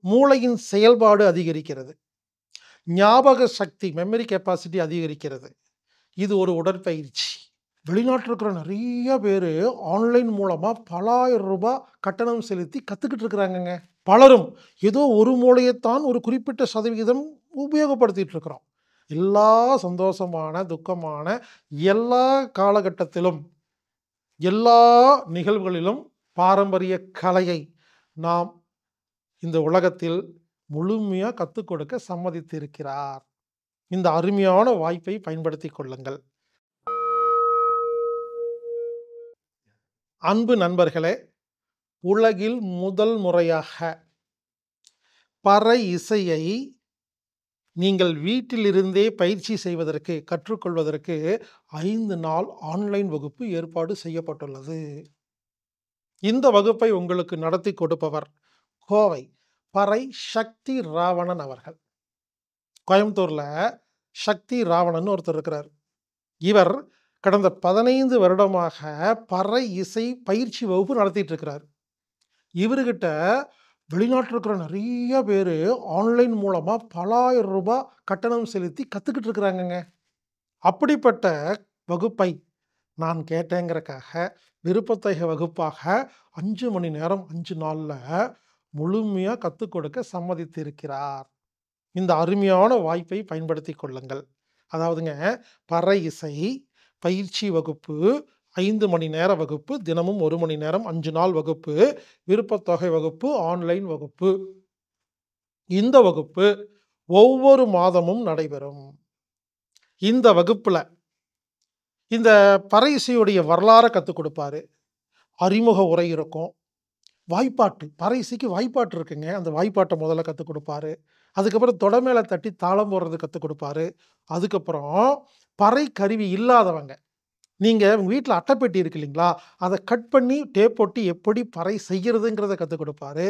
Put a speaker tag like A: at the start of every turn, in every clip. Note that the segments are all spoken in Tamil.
A: மூளையின் செயல்பாடு அதிகரிக்கிறது. ஞாபக சக்தி மெமரி கெப்பாசிட்டி அதிகரிக்கிறது. இது ஒரு உடற்பயிற்சி. வெளிநாட்டில இருக்கிற நெறைய பேரு ஆன்லைன் மூலமா பல ஆயிரம் ரூபாய் கட்டணம் செலுத்தி கத்துக்கிட்டு இருக்கிறாங்கங்க. பலரும் ஏதோ ஒரு மூளையத்தான் ஒரு குறிப்பிட்ட சதவிகிதம் உபயோகப்படுத்திட்டு இருக்கிறோம். எல்லா சந்தோஷமான, துக்கமான எல்லா காலகட்டத்திலும், எல்லா நிகழ்வுகளிலும் பாரம்பரிய கலையை நாம் இந்த உலகத்தில் முழுமையா கத்துக் கொடுக்க சம்மதித்திருக்கிறார். இந்த அருமையான வாய்ப்பை பயன்படுத்திக் கொள்ளுங்கள். அன்பு நண்பர்களே, உலகில் முதல் முறையாக பறை இசையை நீங்கள் வீட்டிலிருந்தே பயிற்சி செய்வதற்கு, கற்றுக்கொள்வதற்கு 5 நாள் ஆன்லைன் வகுப்பு ஏற்பாடு செய்யப்பட்டுள்ளது. இந்த வகுப்பை உங்களுக்கு நடத்தி கொடுப்பவர் கோவை பறை சக்தி ராவணன் அவர்கள். கோயம்புத்தூர்ல சக்தி ராவணன் ஒருத்தர் இருக்கிறார். இவர் கடந்த 15 வருடமாக பறை இசை பயிற்சி வகுப்பு நடத்திட்டு இருக்கிறார். இவர்கிட்ட வெளிநாட்டில இருக்கிற நெறைய பேரு ஆன்லைன் மூலமா பல ஆயிரம் ரூபாய் கட்டணம் செலுத்தி கத்துக்கிட்டு இருக்கிறாங்கங்க. அப்படிப்பட்ட வகுப்பை நான் கேட்டேங்கிறக்காக விருப்பத்தேக வகுப்பாக 5 மணி நேரம் 5 நாள்ல முழுமையா கத்துக் கொடுக்க சம்மதித்திருக்கிறார். இந்த அருமையான வாய்ப்பை பயன்படுத்திக் கொள்ளுங்கள். அதாவதுங்க, பறை இசை பயிற்சி வகுப்பு 5 மணி நேர வகுப்பு, தினமும் 1 மணி நேரம் 5 நாள் வகுப்பு, விருப்பத்தொகை வகுப்பு, ஆன்லைன் வகுப்பு. இந்த வகுப்பு ஒவ்வொரு மாதமும் நடைபெறும். இந்த வகுப்புல இந்த பறை இசையுடைய வரலாற கத்துக் கொடுப்பாரு. அறிமுக உரை இருக்கும். வாய்ப்பாட்டு, பறை இசைக்கு வாய்ப்பாட்டு இருக்குங்க. அந்த வாய்ப்பாட்ட முதல்ல கத்துக் கொடுப்பாரு. அதுக்கப்புறம் தொட மேல தட்டி தாளம் போடுறது கத்துக் கொடுப்பாரு. அதுக்கப்புறம் பறை கருவி இல்லாதவங்க, நீங்க உங்க வீட்ல அட்டைப்பெட்டி இருக்கு இல்லைங்களா? அத கட் பண்ணி டேப் ஒட்டி எப்படி பறை செய்யறதுங்கிறத கத்துக் கொடுப்பாரு.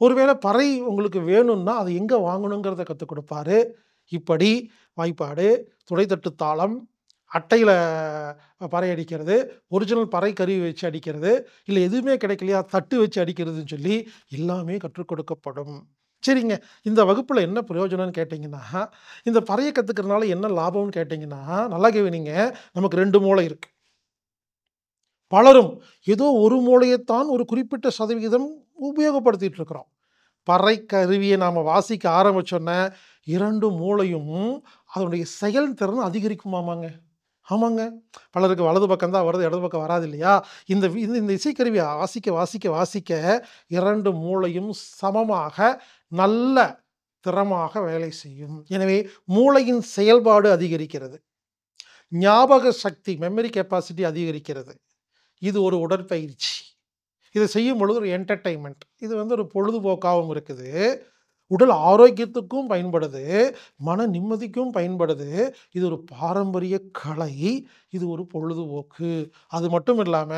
A: ஒருவேளை பறை உங்களுக்கு வேணும்னா, அது எங்க வாங்கணுங்கிறத கத்துக் கொடுப்பாரு. இப்படி வாய்ப்பாடு, துடைத்தட்டு தாளம், அட்டையில பறை அடிக்கிறது, ஒரிஜினல் பறை கருவி வச்சு அடிக்கிறது, இல்ல எதுவுமே கிடைக்கலையா தட்டு வச்சு அடிக்கிறதுன்னு சொல்லி எல்லாமே கற்றுக் கொடுக்கப்படும். சரிங்க. இந்த வகுப்புல என்ன பிரயோஜனம்னு கேட்டீங்கன்னா, இந்த பறைய கத்துக்கிறனால என்ன லாபம்னு கேட்டீங்கன்னா, நல்லா கவனிங்க. நமக்கு 2 மூளை இருக்கு. பலரும் ஏதோ ஒரு மூளையத்தான் ஒரு குறிப்பிட்ட சதவிகிதம் உபயோகப்படுத்திட்டு இருக்கிறோம். பறை கருவியை நாம வாசிக்க ஆரம்பிச்சோன்ன 2 மூளையும் அதனுடைய செயல்திறன் அதிகரிக்குமாமாங்க. ஆமாங்க. பலருக்கு வலது பக்கம் தான் வருது, இடது பக்கம் வராது இல்லையா? இந்த இசைக்கருவிய வாசிக்க 2 மூளையும் சமமாக நல்ல திறமாக வேலை செய்யும். எனவே மூளையின் செயல்பாடு அதிகரிக்கிறது. ஞாபக சக்தி மெமரி கெப்பாசிட்டி அதிகரிக்கிறது. இது ஒரு உடற்பயிற்சி. இத செய்யும் பொழுது ஒரு என்டர்டெயின்மென்ட். இது ஒரு பொழுதுபோக்காவும் இருக்குது. உடல் ஆரோக்கியத்துக்கும் பயன்படுது. மன நிம்மதிக்கும் பயன்படுது. இது ஒரு பாரம்பரிய கலை. இது ஒரு பொழுதுபோக்கு. அது மட்டும் இல்லாம,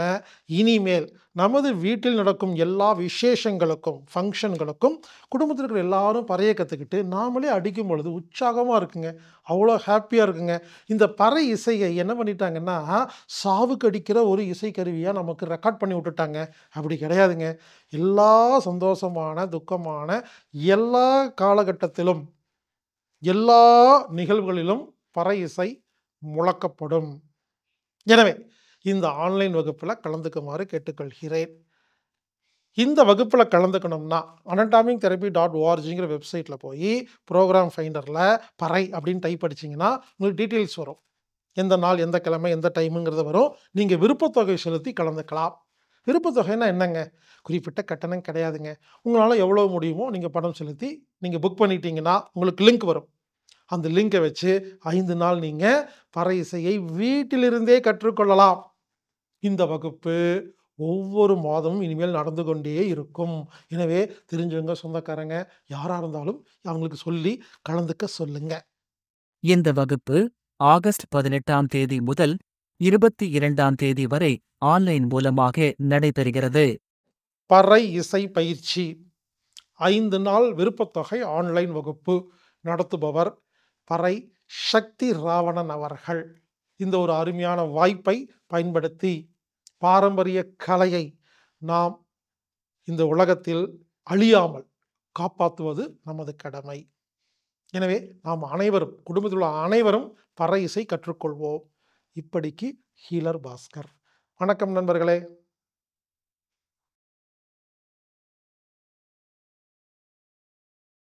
A: இனிமேல் நமது வீட்டில் நடக்கும் எல்லா விசேஷங்களுக்கும், ஃபங்ஷன்களுக்கும் குடும்பத்தில இருக்கிற எல்லாரும் பறைய கத்துக்கிட்டு நாமளே அடிக்கும் பொழுது உற்சாகமா இருக்குங்க. அவ்வளோ ஹேப்பியா இருக்குங்க. இந்த பறை இசையை என்ன பண்ணிட்டாங்கன்னா, சாவுக்கு அடிக்கிற ஒரு இசைக்கருவியா நமக்கு ரெக்கார்ட் பண்ணி விட்டுட்டாங்க. அப்படி கிடையாதுங்க. எல்லா சந்தோஷமான, துக்கமான எல்லா காலகட்டத்திலும், எல்லா நிகழ்வுகளிலும் பறை இசை முழக்கப்படும். எனவே இந்த ஆன்லைன் வகுப்புல கலந்துக்குமாறு கேட்டுக்கொள்கிறேன். இந்த வகுப்புல கலந்துக்கணும்னா anatomictherapy.orgங்கிற வெப்சைட்ல போய் புரோகிராம் ஃபைண்டர்ல பறை அப்படின்னு டைப் அடிச்சீங்கன்னா உங்களுக்கு டீட்டெயில்ஸ் வரும். எந்த நாள், எந்த கிழமை, எந்த டைம்ங்கிறது வரும். நீங்க விருப்பத்தொகை செலுத்தி கலந்துக்கலாம். விருப்பத்தொகைன்னா என்னங்க? குறிப்பிட்ட கட்டணம் கிடையாதுங்க. உங்களால எவ்வளவு முடியுமோ நீங்க பணம் செலுத்தி நீங்க புக் பண்ணிட்டீங்கன்னா உங்களுக்கு லிங்க் வரும். அந்த லிங்கை வச்சு 5 நாள் நீங்க பறை இசையை வீட்டிலிருந்தே கற்றுக்கொள்ளலாம். இந்த வகுப்பு ஒவ்வொரு மாதமும் இனிமேல் நடந்து கொண்டே இருக்கும். எனவே தெரிஞ்சவங்க, சொந்தக்காரங்க யாரா இருந்தாலும் அவங்களுக்கு சொல்லி கலந்துக்க சொல்லுங்க.
B: இந்த வகுப்பு ஆகஸ்ட் 18ஆம் தேதி முதல் 22ஆம் தேதி வரை ஆன்லைன் மூலமாக நடைபெறுகிறது.
A: பறை இசை பயிற்சி 5 நாள் விருப்பத்தொகை ஆன்லைன் வகுப்பு நடத்துபவர் பறை சக்தி ராவணன் அவர்கள். இந்த ஒரு அருமையான வாய்ப்பை பயன்படுத்தி பாரம்பரிய கலையை நாம் இந்த உலகத்தில் அழியாமல் காப்பாற்றுவது நமது கடமை. எனவே நாம் அனைவரும், குடும்பத்தில் உள்ள அனைவரும் பறை இசை கற்றுக்கொள்வோம். இப்படிக்கு ஹீலர் பாஸ்கர். வணக்கம் நண்பர்களே.